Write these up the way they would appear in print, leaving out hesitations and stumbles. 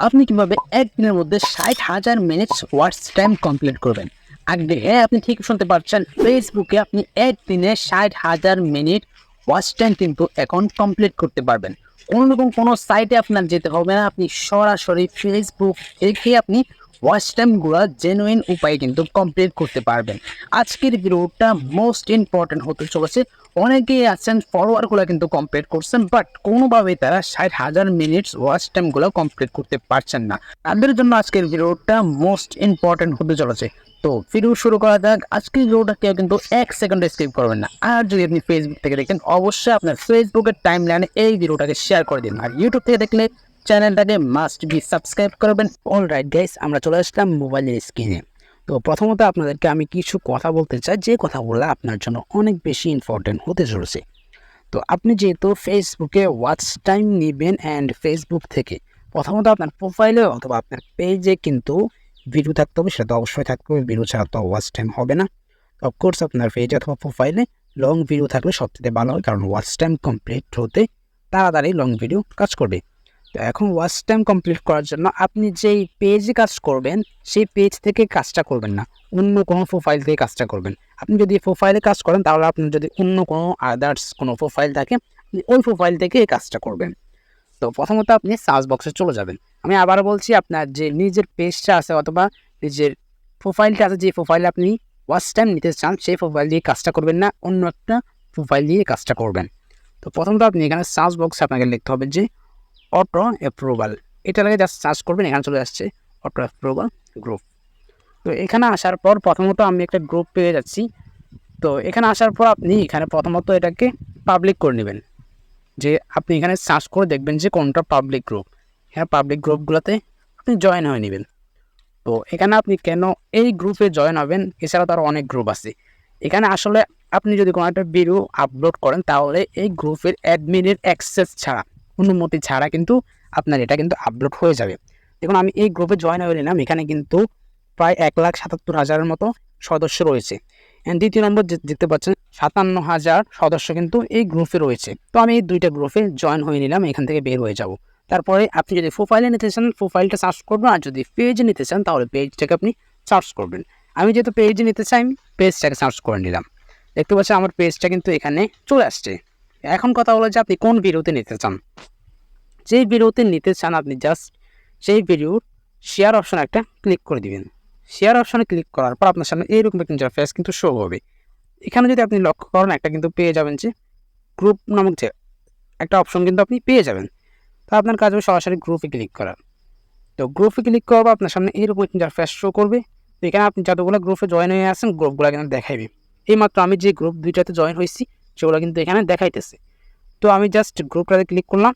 আপনি কিভাবে একদিনের মধ্যে 60,000 মিনিটস ওয়াচ টাইম কমপ্লিট করবেন। আগে আপনি ঠিক শুনতে পাচ্ছেন, ফেসবুকে আপনি একদিনে 60,000 মিনিট ওয়াচ টাইম কিন্তু অ্যাকাউন্ট কমপ্লিট করতে পারবেন। অন্যরকম কোনো সাইটে আপনার যেতে হবে না, আপনি সরাসরি ফেসবুক থেকে আপনি ওয়াচ টাইমগুলো জেনুইন উপায়ে কিন্তু কমপ্লিট করতে পারবেন। আজকের ভিডিওটা মোস্ট ইম্পর্টেন্ট হতে চলেছে। অনেকেই আছেন ফলোয়ারগুলো কিন্তু কমপ্লিট করছেন, বাট কোনোভাবেই তারা 60,000 মিনিটস ওয়াচ টাইমগুলো কমপ্লিট করতে পারছেন না। তাদের জন্য আজকের ভিডিওটা মোস্ট ইম্পর্টেন্ট হতে চলেছে। তো ভিডিও শুরু করা যাক। আজকের ভিডিওটা কেউ কিন্তু 1 সেকেন্ড স্কিপ করবেন না। আর যদি আপনি ফেসবুক থেকে দেখেন, অবশ্যই আপনার ফেসবুকের টাইম লাইনে এই ভিডিওটাকে শেয়ার করে দিন। আর ইউটিউব থেকে দেখলে চ্যানেলটাকে মাস্ট বি সাবস্ক্রাইব করবেন। অলরাইট গাইস, আমরা চলে আসলাম মোবাইলের স্ক্রিনে। তো প্রথমত আপনাদেরকে আমি কিছু কথা বলতে চাই, যে কথাগুলো আপনার জন্য অনেক বেশি ইম্পর্টেন্ট হতে চলেছে। তো আপনি যেহেতু ফেসবুকে ওয়াচ টাইম নেবেন অ্যান্ড ফেসবুক থেকে প্রথমত আপনার প্রোফাইলে অথবা আপনার পেজে কিন্তু ভিডিও থাকতে হবে, সেটা তো অবশ্যই থাকতে হবে। ভিডিও ছাড়া তো ওয়াচ টাইম হবে না। অফকোর্স আপনার পেজে অথবা প্রোফাইলে লং ভিডিও থাকলে সবথেকে ভালো হয়, কারণ ওয়াচ টাইম কমপ্লিট হতে তাড়াতাড়ি লং ভিডিও কাজ করবে। তো এখন ওয়াচ টাইম কমপ্লিট করার জন্য আপনি যেই পেজে কাজ করবেন সেই পেজ থেকে কাজটা করবেন না, অন্য কোনো প্রোফাইল থেকে কাজটা করবেন। আপনি যদি প্রোফাইলে কাজ করেন, তাহলে আপনার যদি অন্য কোনো আদার্স কোনো প্রোফাইল থাকে, আপনি ওই প্রোফাইল থেকে এই কাজটা করবেন। তো প্রথমত আপনি সার্চ বক্সে চলে যাবেন। আমি আবার বলছি, আপনার যে নিজের পেজটা আছে অথবা নিজের প্রোফাইলটা আছে, যে প্রোফাইলে আপনি ওয়াচ টাইম নিতে চান সেই প্রোফাইল দিয়ে কাজটা করবেন না, অন্য একটা প্রোফাইল দিয়ে কাজটা করবেন। তো প্রথমত আপনি এখানে সার্চ বক্সে আপনাকে লিখতে হবে যে অটো অ্যাপ্রুভাল। এটা লাগে জাস্ট সার্চ করবেন, এখানে চলে আসছে অটো অ্যাপ্রুভাল গ্রুপ। তো এখানে আসার পর প্রথমত আমি একটা গ্রুপ পেয়ে যাচ্ছি। তো এখানে আসার পর আপনি এখানে প্রথমত এটাকে পাবলিক করে নেবেন। যে আপনি এখানে সার্চ করে দেখবেন যে কোনটা পাবলিক গ্রুপ। এখানে পাবলিক গ্রুপগুলোতে আপনি জয়েন হয়ে নেবেন। তো এখানে আপনি কেন এই গ্রুপে জয়েন হবেন, এছাড়াও তার অনেক গ্রুপ আছে। এখানে আসলে আপনি যদি কোনো একটা ভিডিও আপলোড করেন, তাহলে এই গ্রুপের অ্যাডমিনের অ্যাক্সেস ছাড়া, অনুমতি ছাড়া কিন্তু আপনার এটা কিন্তু আপলোড হয়ে যাবে। দেখুন, আমি এই গ্রুপে জয়েন হয়ে নিলাম। এখানে কিন্তু প্রায় 1,77,000 মতো সদস্য রয়েছে। দ্বিতীয় নম্বর দেখতে পাচ্ছেন 57,000 সদস্য কিন্তু এই গ্রুপে রয়েছে। তো আমি এই দুইটা গ্রুপে জয়েন হয়ে নিলাম, এখান থেকে বের হয়ে যাব। তারপরে আপনি যদি প্রোফাইলে নিতে চান প্রোফাইলটা সার্চ করবেন, আর যদি পেজে নিতে চান তাহলে পেজটাকে আপনি সার্চ করবেন। আমি যেহেতু পেজে নিতে চাই, পেজটাকে সার্চ করে নিলাম। দেখতে পাচ্ছেন আমার পেজটা কিন্তু এখানে চলে আসছে। এখন কথা হলো যে আপনি কোন ভিডিওতে নিতে চান। যেই ভিডিওতে নিতে চান আপনি জাস্ট সেই ভিডিওর শেয়ার অপশন একটা ক্লিক করে দিবেন। শেয়ার অপশনে ক্লিক করার পর আপনার সামনে এইরকম একটা ইন্টারফেস কিন্তু শো হবে। এখানে যদি আপনি লক্ষ্য করেন, একটা কিন্তু পেয়ে যাবেন যে গ্রুপ নামক যে একটা অপশন কিন্তু আপনি পেয়ে যাবেন। তো আপনার কাজ হবে সরাসরি গ্রুপে ক্লিক করার। তো গ্রুপে ক্লিক করবো, আপনার সামনে এইরকম ইন্টারফেস শো করবে। তো এখানে আপনি যতগুলো গ্রুপে জয়েন হয়ে আসেন, গ্রুপগুলো কিন্তু দেখাইবে। এইমাত্র আমি যে গ্রুপ দুইটাতে জয়েন হয়েছি সেগুলো কিন্তু এখানে দেখাইতেছে। তো আমি জাস্ট গ্রুপটাতে ক্লিক করলাম।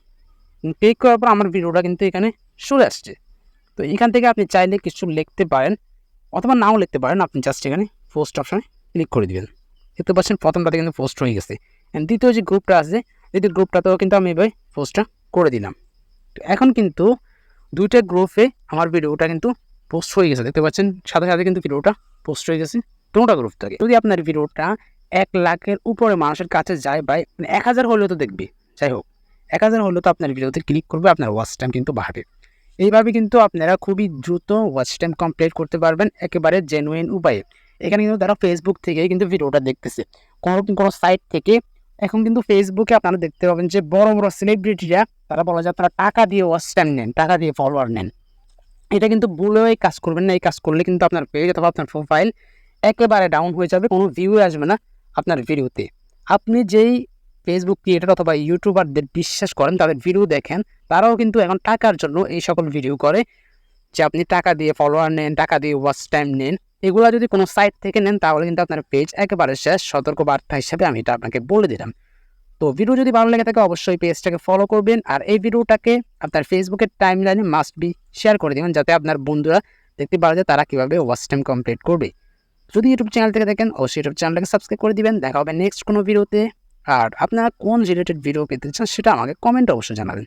ক্লিক করার পর আমার ভিডিওটা কিন্তু এখানে চলে আসছে। তো এখান থেকে আপনি চাইলে কিছু লিখতে পারেন অথবা নাও লিখতে পারেন। আপনি জাস্ট এখানে পোস্ট অপশনে ক্লিক করে দিবেন। দেখতে পাচ্ছেন প্রথমটাতে কিন্তু পোস্ট হয়ে গেছে। দ্বিতীয় যে গ্রুপটা আছে, দ্বিতীয় গ্রুপটাতেও কিন্তু আমি এবার পোস্টটা করে দিলাম। তো এখন কিন্তু দুইটা গ্রুপে আমার ভিডিওটা কিন্তু পোস্ট হয়ে গেছে। দেখতে পাচ্ছেন সাথে সাথে কিন্তু ভিডিওটা পোস্ট হয়ে গেছে দুটো গ্রুপ থেকে। যদি আপনার ভিডিওটা 1,00,000-এর উপরে মানুষের কাছে যায়, বা 1,000 হলেও তো দেখবে, যাই হোক 1,000 হলেও তো আপনার ভিডিওতে ক্লিক করবে, আপনার ওয়াচ টাইম কিন্তু বাড়বে। এইভাবে কিন্তু আপনারা খুবই দ্রুত ওয়াচ টাইম কমপ্লিট করতে পারবেন একেবারে জেনুইন উপায়ে। এখানে কিন্তু তারা ফেসবুক থেকে কিন্তু ভিডিওটা দেখতেছে, কোনো সাইট থেকে। এখন কিন্তু ফেসবুকে আপনারা দেখতে পাবেন যে বড় বড় সেলিব্রিটিরা, তারা বলা যায় তারা টাকা দিয়ে ওয়াচ টাইম নেন, টাকা দিয়ে ফলোয়ার নেন। এটা কিন্তু ভুলেও এই কাজ করবেন না। এই কাজ করলে কিন্তু আপনার পেজ অথবা আপনার প্রোফাইল একেবারে ডাউন হয়ে যাবে, কোনো ভিউ আসবে না আপনার ভিডিওতে। আপনি যেই ফেসবুক ক্রিয়েটর অথবা ইউটিউবারদের বিশ্বাস করেন, তাদের ভিডিও দেখেন, তারাও কিন্তু এখন টাকার জন্য এই সকল ভিডিও করে, যে আপনি টাকা দিয়ে ফলোয়ার নেন, টাকা দিয়ে ওয়াচ টাইম নেন। এগুলো যদি কোনো সাইট থেকে নেন, তাহলে কিন্তু আপনার পেজ একেবারে শেষ। সতর্ক বার্তা হিসাবে আমি এটা আপনাকে বলে দিলাম। তো ভিডিও যদি ভালো লেগে থাকে, অবশ্যই পেজটাকে ফলো করবেন, আর এই ভিডিওটাকে আপনার ফেসবুকের টাইম লাইনে মাস্ট বি শেয়ার করে দেবেন, যাতে আপনার বন্ধুরা দেখতে পারে যে তারা কীভাবে ওয়াচ টাইম কমপ্লিট করবে। যদি ইউটিউব চ্যানেল থেকে দেখেন, অবশ্যই ইউটিউব চ্যানেলটাকে সাবস্ক্রাইব করে দিবেন। দেখা হবে নেক্সট কোনো ভিডিওতে। আর আপনারা কোন রিলেটেড ভিডিও পেতে চান সেটা আমাকে কমেন্টে অবশ্যই জানাবেন।